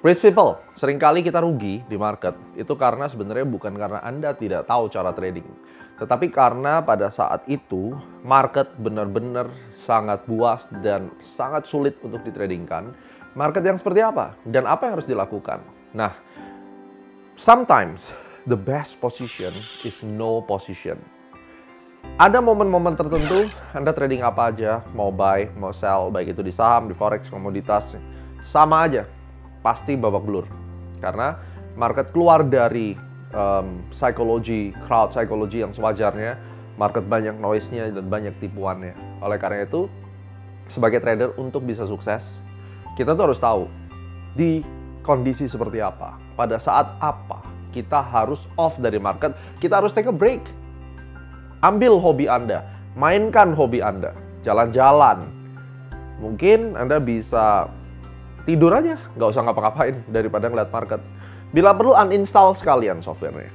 Rich people, seringkali kita rugi di market itu karena sebenarnya bukan karena Anda tidak tahu cara trading. Tetapi karena pada saat itu market benar-benar sangat buas dan sangat sulit untuk ditradingkan. Market yang seperti apa? Dan apa yang harus dilakukan? Nah, sometimes the best position is no position. Ada momen-momen tertentu Anda trading apa aja, mau buy, mau sell, baik itu di saham, di forex, komoditas, sama aja. Pasti babak belur. Karena market keluar dari psikologi, crowd psychology yang sewajarnya, market banyak noise-nya dan banyak tipuannya. Oleh karena itu, sebagai trader untuk bisa sukses, kita tuh harus tahu di kondisi seperti apa, pada saat apa kita harus off dari market, kita harus take a break. Ambil hobi Anda, mainkan hobi Anda, jalan-jalan. Mungkin Anda bisa tidur aja, nggak usah ngapa-ngapain daripada ngeliat market. Bila perlu uninstall sekalian softwarenya.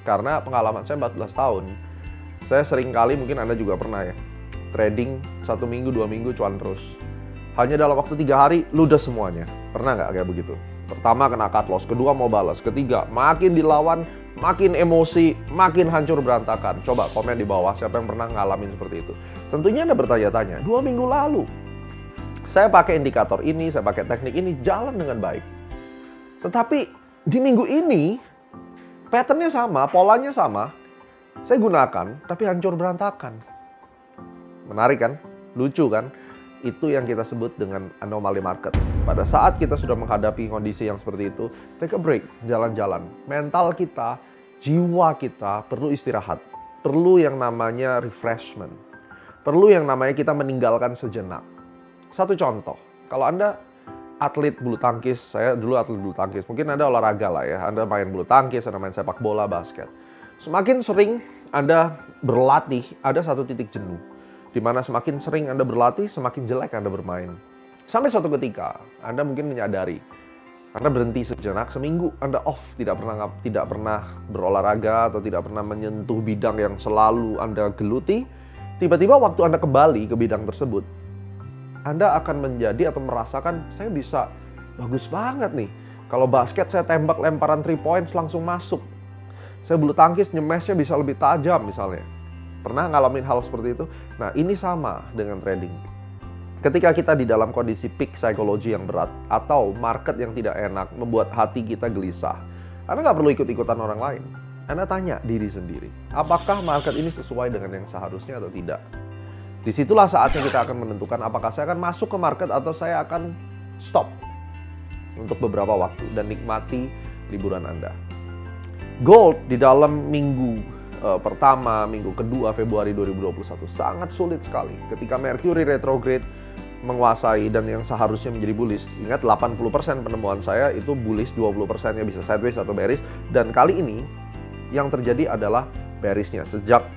Karena pengalaman saya 14 tahun, saya sering kali, mungkin Anda juga pernah ya, trading 1 minggu, 2 minggu cuan terus. Hanya dalam waktu 3 hari, ludes semuanya. Pernah nggak kayak begitu? Pertama kena cut loss, kedua mau balas, ketiga makin dilawan, makin emosi, makin hancur berantakan. Coba komen di bawah siapa yang pernah ngalamin seperti itu. Tentunya Anda bertanya-tanya, 2 minggu lalu saya pakai indikator ini, saya pakai teknik ini, jalan dengan baik. Tetapi di minggu ini, patternnya sama, polanya sama, saya gunakan, tapi hancur berantakan. Menarik kan? Lucu kan? Itu yang kita sebut dengan anomali market. Pada saat kita sudah menghadapi kondisi yang seperti itu, take a break, jalan-jalan. Mental kita, jiwa kita perlu istirahat. Perlu yang namanya refreshment. Perlu yang namanya kita meninggalkan sejenak. Satu contoh, kalau Anda atlet bulu tangkis, saya dulu atlet bulu tangkis, mungkin Anda olahraga lah ya, Anda main bulu tangkis, Anda main sepak bola, basket. Semakin sering Anda berlatih, ada satu titik jenuh. Di mana semakin sering Anda berlatih, semakin jelek Anda bermain. Sampai suatu ketika, Anda mungkin menyadari, Anda berhenti sejenak, seminggu Anda off, tidak pernah berolahraga atau tidak pernah menyentuh bidang yang selalu Anda geluti. Tiba-tiba waktu Anda kembali ke bidang tersebut, Anda akan menjadi atau merasakan, saya bisa bagus banget nih. Kalau basket saya tembak lemparan 3 points langsung masuk. Saya bulu tangkis nyemesnya bisa lebih tajam misalnya. Pernah ngalamin hal seperti itu? Nah, ini sama dengan trading. Ketika kita di dalam kondisi peak psikologi yang berat atau market yang tidak enak membuat hati kita gelisah, Anda nggak perlu ikut-ikutan orang lain. Anda tanya diri sendiri, apakah market ini sesuai dengan yang seharusnya atau tidak? Disitulah saatnya kita akan menentukan apakah saya akan masuk ke market atau saya akan stop untuk beberapa waktu dan nikmati liburan Anda. Gold di dalam minggu pertama, minggu kedua Februari 2021 sangat sulit sekali. Ketika Mercury retrograde menguasai dan yang seharusnya menjadi bullish. Ingat 80% penemuan saya itu bullish, 20%-nya bisa sideways atau bearish. Dan kali ini yang terjadi adalah bearishnya sejak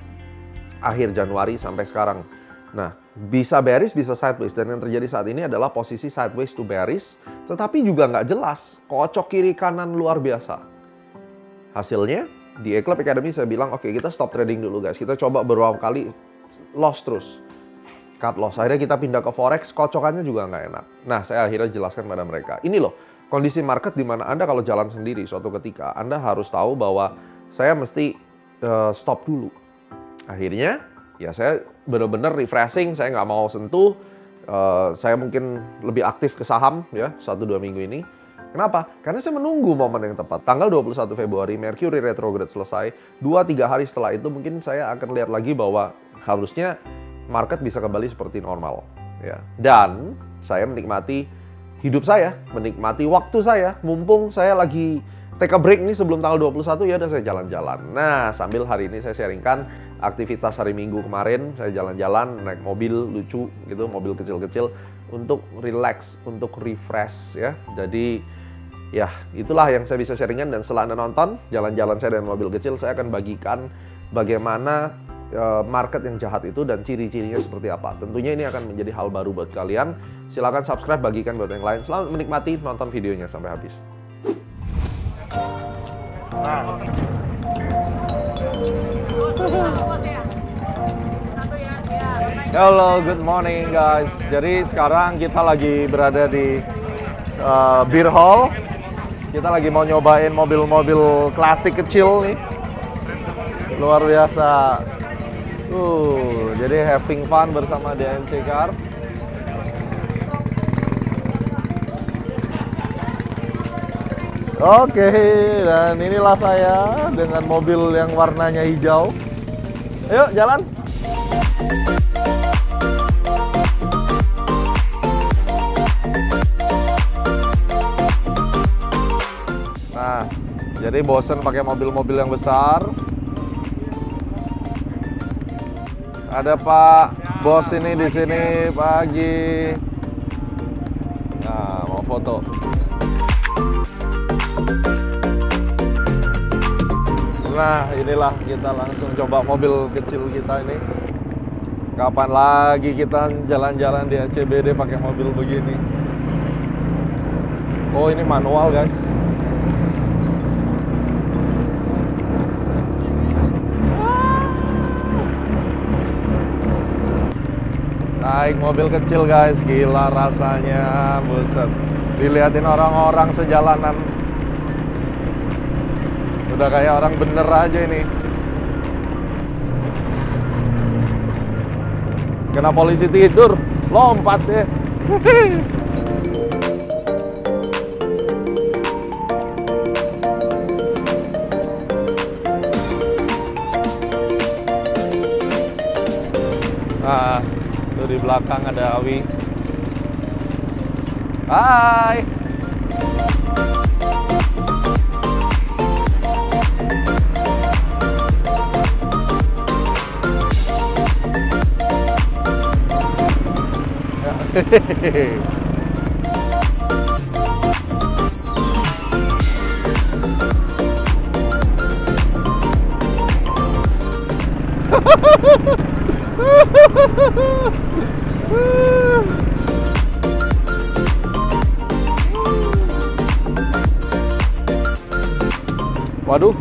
akhir Januari sampai sekarang. Nah, bisa bearish, bisa sideways. Dan yang terjadi saat ini adalah posisi sideways to bearish, tetapi juga nggak jelas. Kocok kiri kanan luar biasa. Hasilnya, di Eclipse Academy saya bilang, oke, kita stop trading dulu guys. Kita coba beberapa kali loss terus. Cut loss. Akhirnya kita pindah ke forex, kocokannya juga nggak enak. Nah, saya akhirnya jelaskan pada mereka. Ini loh, kondisi market di mana Anda kalau jalan sendiri suatu ketika, Anda harus tahu bahwa saya mesti stop dulu. Akhirnya, ya saya benar-benar refreshing, saya nggak mau sentuh. Saya mungkin lebih aktif ke saham ya 1-2 minggu ini. Kenapa? Karena saya menunggu momen yang tepat. Tanggal 21 Februari, Mercury retrograde selesai. 2-3 hari setelah itu mungkin saya akan lihat lagi bahwa harusnya market bisa kembali seperti normal. Ya. Dan saya menikmati hidup saya, menikmati waktu saya. Mumpung saya lagi take a break nih sebelum tanggal 21, ya udah saya jalan-jalan. Nah, sambil hari ini saya sharingkan aktivitas hari Minggu kemarin. Saya jalan-jalan, naik mobil lucu gitu, mobil kecil-kecil untuk relax, untuk refresh ya. Jadi ya, itulah yang saya bisa sharingkan. Dan setelah Anda nonton jalan-jalan saya dengan mobil kecil, saya akan bagikan bagaimana market yang jahat itu dan ciri-cirinya seperti apa. Tentunya ini akan menjadi hal baru buat kalian. Silahkan subscribe, bagikan buat yang lain. Selamat menikmati, nonton videonya sampai habis. Hello, good morning guys. Jadi sekarang kita lagi berada di beer hall Kita lagi mau nyobain mobil-mobil klasik kecil nih. Luar biasa. Jadi having fun bersama DMC Car. Oke, dan inilah saya dengan mobil yang warnanya hijau. Ayo, jalan. Nah, jadi bosen pakai mobil-mobil yang besar. Ada Pak Bos ini di sini pagi. Nah, mau foto. Nah, inilah kita langsung coba mobil kecil kita ini. Kapan lagi kita jalan-jalan di ACBD pakai mobil begini? Oh, ini manual, guys. Naik mobil kecil, guys, gila rasanya, buset. Dilihatin orang-orang sejalanan. Udah kayak orang bener aja ini. Kena polisi tidur, lompat deh. Nah, tuh di belakang ada Awi. Hai. Hehehe. Waduh.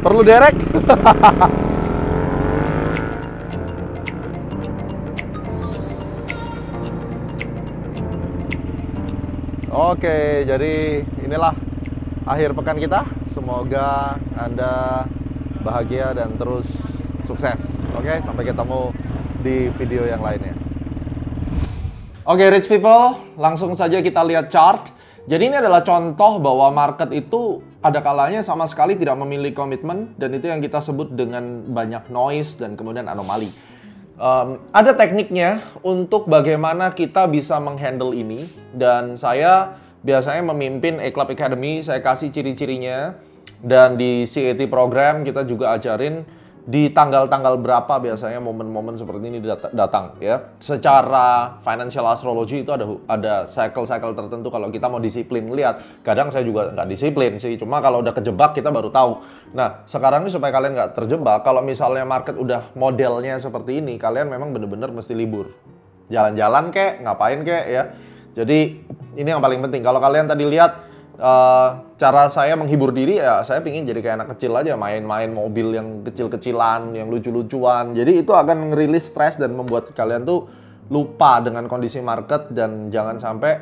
Perlu derek. Oke, jadi inilah akhir pekan kita. Semoga Anda bahagia dan terus sukses. Oke, sampai ketemu di video yang lainnya. Oke, rich people, langsung saja kita lihat chart. Jadi ini adalah contoh bahwa market itu ada kalanya sama sekali tidak memiliki komitmen, dan itu yang kita sebut dengan banyak noise dan kemudian anomali. Ada tekniknya untuk bagaimana kita bisa menghandle ini, dan saya biasanya memimpin A-Club Academy, saya kasih ciri-cirinya, dan di CAT program kita juga ajarin di tanggal-tanggal berapa biasanya momen-momen seperti ini datang ya. Secara financial astrology itu ada cycle-cycle tertentu kalau kita mau disiplin. Lihat, kadang saya juga nggak disiplin sih, cuma kalau udah kejebak kita baru tahu. Nah, sekarang ini supaya kalian nggak terjebak, kalau misalnya market udah modelnya seperti ini, kalian memang bener-bener mesti libur. Jalan-jalan kek, ngapain kek ya. Jadi ini yang paling penting. Kalau kalian tadi lihat cara saya menghibur diri, ya saya pingin jadi kayak anak kecil aja, main-main mobil yang kecil-kecilan, yang lucu-lucuan. Jadi itu akan ngerilis stres dan membuat kalian tuh lupa dengan kondisi market, dan jangan sampai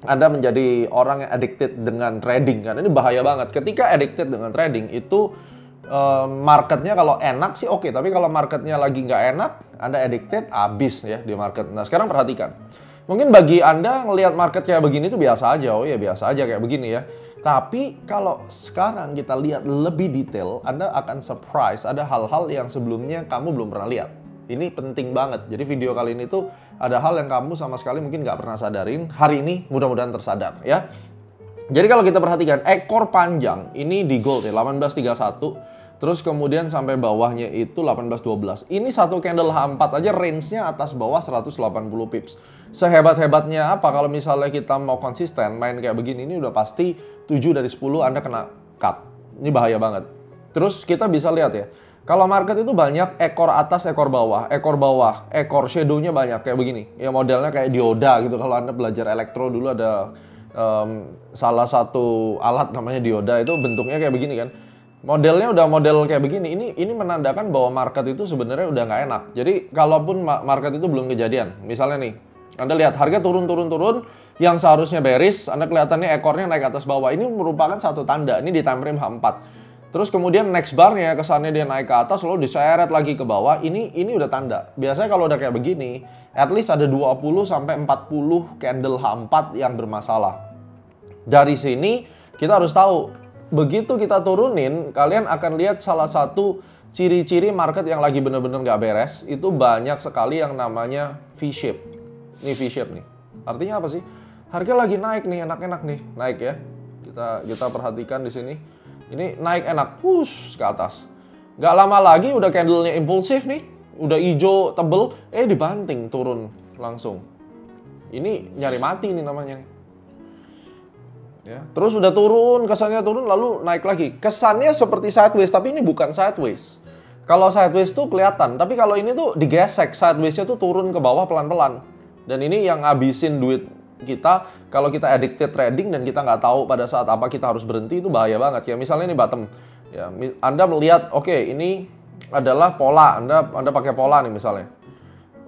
Anda menjadi orang yang addicted dengan trading, kan ini bahaya banget. Ketika addicted dengan trading itu marketnya kalau enak sih oke, tapi kalau marketnya lagi nggak enak, Anda addicted, habis ya di market. Nah, sekarang perhatikan. Mungkin bagi Anda ngelihat market kayak begini tuh biasa aja, oh ya biasa aja kayak begini ya. Tapi kalau sekarang kita lihat lebih detail, Anda akan surprise, ada hal-hal yang sebelumnya kamu belum pernah lihat. Ini penting banget. Jadi video kali ini tuh ada hal yang kamu sama sekali mungkin nggak pernah sadarin. Hari ini mudah-mudahan tersadar ya. Jadi kalau kita perhatikan ekor panjang ini di gold ya, 1831. Terus kemudian sampai bawahnya itu 1812. Ini satu candle H4 aja range-nya atas bawah 180 pips. Sehebat-hebatnya apa kalau misalnya kita mau konsisten main kayak begini, ini udah pasti 7 dari 10 Anda kena cut. Ini bahaya banget. Terus kita bisa lihat ya, kalau market itu banyak ekor atas, ekor bawah, ekor shadow-nya banyak kayak begini. Ya modelnya kayak dioda gitu. Kalau Anda belajar elektro dulu ada salah satu alat namanya dioda, itu bentuknya kayak begini kan. Modelnya udah model kayak begini, ini menandakan bahwa market itu sebenarnya udah nggak enak. Jadi kalaupun market itu belum kejadian, misalnya nih, Anda lihat harga turun, yang seharusnya bearish, Anda kelihatannya ekornya naik atas bawah. Ini merupakan satu tanda, ini di time frame H4. Terus kemudian next bar-nya kesannya dia naik ke atas, lalu diseret lagi ke bawah. Ini udah tanda. Biasanya kalau udah kayak begini, at least ada 20 sampai 40 candle H4 yang bermasalah. Dari sini kita harus tahu, begitu kita turunin, kalian akan lihat salah satu ciri-ciri market yang lagi bener-bener nggak beres, itu banyak sekali yang namanya V-shape. Ini V-shape nih. Artinya apa sih? Harga lagi naik nih, enak-enak nih, naik ya. Kita perhatikan di sini. Ini naik enak, push ke atas. Nggak lama lagi udah candlenya impulsif nih, udah hijau tebel, dibanting turun langsung. Ini nyari mati nih namanya nih. Ya, terus udah turun, kesannya turun lalu naik lagi. Kesannya seperti sideways, tapi ini bukan sideways. Kalau sideways tuh kelihatan, tapi kalau ini tuh digesek, sidewaysnya tuh turun ke bawah pelan-pelan. Dan ini yang ngabisin duit kita kalau kita addicted trading dan kita nggak tahu pada saat apa kita harus berhenti, itu bahaya banget. Ya misalnya ini bottom, ya Anda melihat oke, ini adalah pola, Anda pakai pola nih misalnya.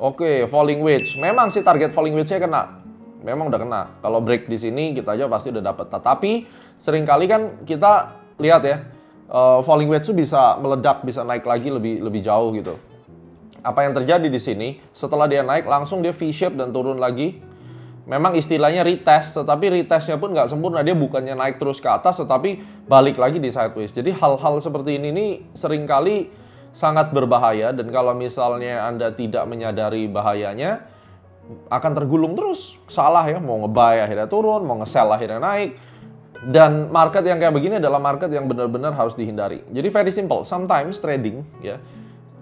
Oke, falling wedge. Memang sih target falling wedge-nya kena. Memang udah kena. Kalau break di sini kita aja pasti udah dapat. Tapi seringkali kan kita lihat ya, falling wedge itu bisa meledak, bisa naik lagi lebih jauh gitu. Apa yang terjadi di sini? Setelah dia naik langsung dia V-shape dan turun lagi. Memang istilahnya retest, tetapi retestnya pun nggak sempurna. Dia bukannya naik terus ke atas, tetapi balik lagi di sideways. Jadi hal-hal seperti ini nih seringkali sangat berbahaya. Dan kalau misalnya Anda tidak menyadari bahayanya, akan tergulung terus. Salah ya, mau nge-buy akhirnya turun, mau nge-sell akhirnya naik. Dan market yang kayak begini adalah market yang benar-benar harus dihindari. Jadi very simple, sometimes trading ya,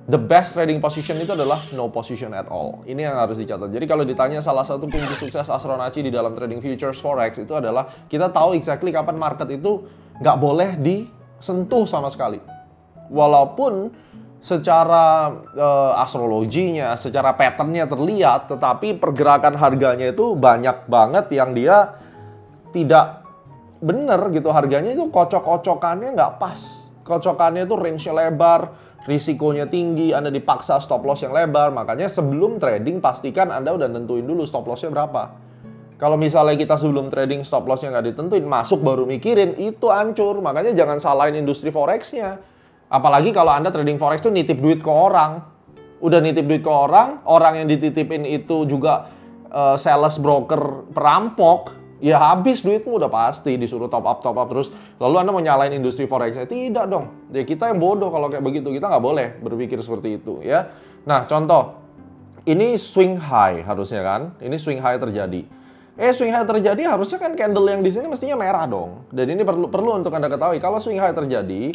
the best trading position itu adalah no position at all. Ini yang harus dicatat. Jadi kalau ditanya salah satu kunci sukses Astronaci di dalam trading futures forex itu adalah kita tahu exactly kapan market itu nggak boleh disentuh sama sekali. Walaupun secara astrologinya, secara patternnya terlihat, tetapi pergerakan harganya itu banyak banget yang dia tidak benar gitu. Harganya itu kocok-kocokannya nggak pas. Kocokannya itu range-nya lebar, risikonya tinggi, Anda dipaksa stop loss yang lebar. Makanya sebelum trading pastikan Anda udah nentuin dulu stop loss-nya berapa. Kalau misalnya kita sebelum trading stop loss-nya nggak ditentuin, masuk baru mikirin, itu hancur. Makanya jangan salahin industri forex-nya. Apalagi kalau Anda trading forex tuh nitip duit ke orang. Udah nitip duit ke orang, orang yang dititipin itu juga sales broker perampok. Ya habis duitmu udah pasti, disuruh top up terus. Lalu Anda mau nyalain industri forex-nya? Tidak dong. Ya kita yang bodoh kalau kayak begitu. Kita nggak boleh berpikir seperti itu ya. Nah contoh, ini swing high harusnya kan. Ini swing high terjadi. Swing high terjadi harusnya kan candle yang di sini mestinya merah dong. Dan ini perlu untuk Anda ketahui. Kalau swing high terjadi,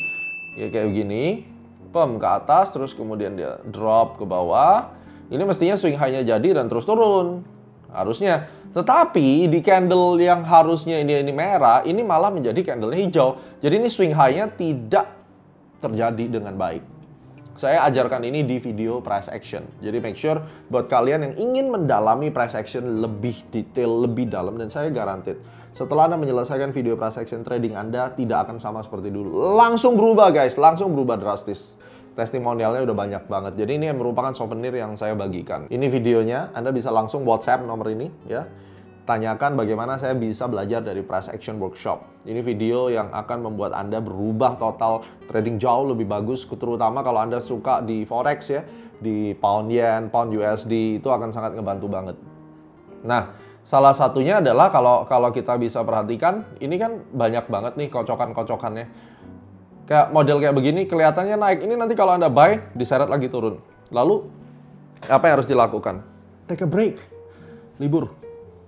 ya kayak begini. Pump ke atas, terus kemudian dia drop ke bawah. Ini mestinya swing high-nya jadi dan terus turun. Harusnya. Tetapi di candle yang harusnya ini merah, ini malah menjadi candle-nya hijau. Jadi ini swing high-nya tidak terjadi dengan baik. Saya ajarkan ini di video price action. Jadi make sure buat kalian yang ingin mendalami price action lebih detail, lebih dalam, dan saya guaranteed setelah Anda menyelesaikan video price action trading Anda tidak akan sama seperti dulu. Langsung berubah guys, langsung berubah drastis. Testimonialnya udah banyak banget. Jadi ini merupakan souvenir yang saya bagikan. Ini videonya, Anda bisa langsung WhatsApp nomor ini ya. Tanyakan bagaimana saya bisa belajar dari price action workshop. Ini video yang akan membuat Anda berubah total trading jauh lebih bagus, terutama kalau Anda suka di forex ya, di pound yen, pound USD, itu akan sangat ngebantu banget. Nah, salah satunya adalah kalau kita bisa perhatikan, ini kan banyak banget nih kocokan-kocokannya. Kayak model kayak begini kelihatannya naik. Ini nanti kalau Anda buy, diseret lagi turun. Lalu apa yang harus dilakukan? Take a break. Libur.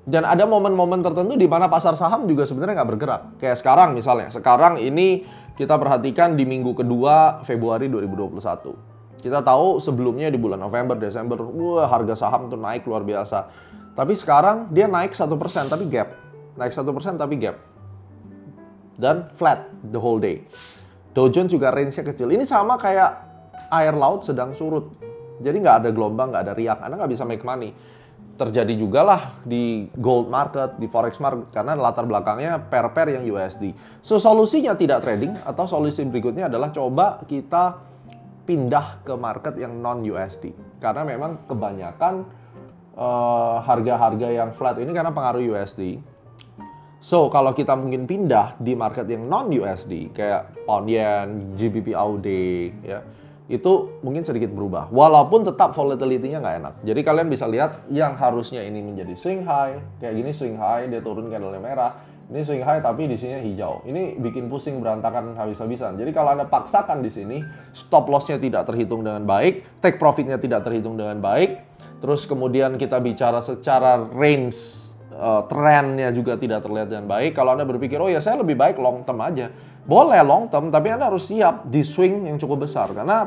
Dan ada momen-momen tertentu di mana pasar saham juga sebenarnya nggak bergerak. Kayak sekarang misalnya. Sekarang ini kita perhatikan di minggu kedua Februari 2021. Kita tahu sebelumnya di bulan November, Desember, harga saham tuh naik luar biasa. Tapi sekarang dia naik 1% tapi gap. Naik 1% tapi gap. Dan flat the whole day. Dow Jones juga range-nya kecil. Ini sama kayak air laut sedang surut. Jadi nggak ada gelombang, nggak ada riak. Anda nggak bisa make money. Terjadi juga lah di gold market, di forex market. Karena latar belakangnya pair-pair yang USD. So, solusinya tidak trading atau solusi berikutnya adalah coba kita pindah ke market yang non-USD. Karena memang kebanyakan harga-harga yang flat ini karena pengaruh USD. So, kalau kita mungkin pindah di market yang non-USD, kayak Pound Yen, GBP AUD, ya, itu mungkin sedikit berubah. Walaupun tetap volatility-nya nggak enak. Jadi kalian bisa lihat yang harusnya ini menjadi swing high, kayak gini swing high, dia turun candle merah. Ini swing high tapi di sini hijau. Ini bikin pusing, berantakan habis-habisan. Jadi kalau Anda paksakan di sini, stop loss-nya tidak terhitung dengan baik, take profit-nya tidak terhitung dengan baik, terus kemudian kita bicara secara range, trennya juga tidak terlihat dengan baik. Kalau Anda berpikir, oh ya saya lebih baik long term aja. Boleh long term, tapi Anda harus siap di swing yang cukup besar. Karena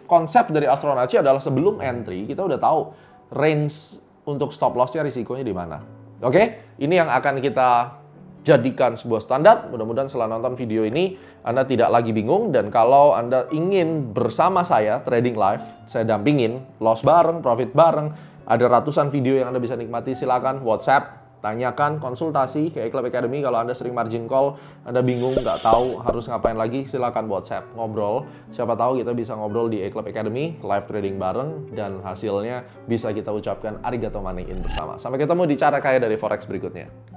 konsep dari Astronaci adalah sebelum entry, kita udah tahu range untuk stop loss-nya risikonya di mana. Oke? Ini yang akan kita jadikan sebuah standar. Mudah-mudahan setelah nonton video ini, Anda tidak lagi bingung. Dan kalau Anda ingin bersama saya trading live, saya dampingin, loss bareng, profit bareng, ada ratusan video yang Anda bisa nikmati, silakan WhatsApp, tanyakan, konsultasi ke Eclipse Academy. Kalau Anda sering margin call, Anda bingung, nggak tahu harus ngapain lagi, silakan WhatsApp, ngobrol. Siapa tahu kita bisa ngobrol di Eclipse Academy, live trading bareng, dan hasilnya bisa kita ucapkan arigato money in bersama. Sampai ketemu di cara kaya dari Forex berikutnya.